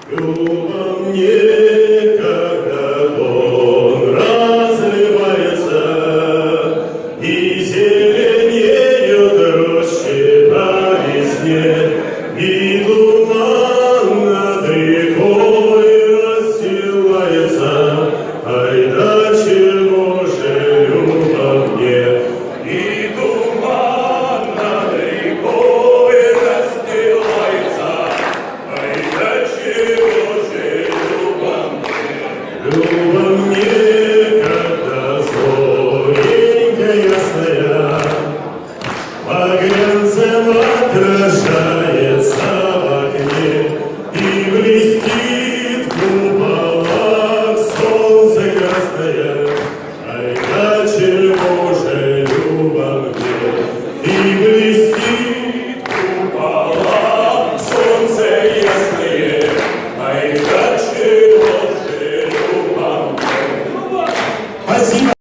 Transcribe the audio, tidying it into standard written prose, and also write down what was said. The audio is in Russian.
Люба мне, когда он разливается, и зеленеют рощи по весне, и туман над рекой расстилается. Ай да чего же, Люба мне, и туман над рекой расстилается. Ай да чего же, Люба мне, когда зоренька ясная багрянцем отражается в окне, и блестит в куполах солнце красное. Ай да чего же, Люба мне, и блестит в куполах солнце ясное. Ай да чего же, Люба мне. Спасибо.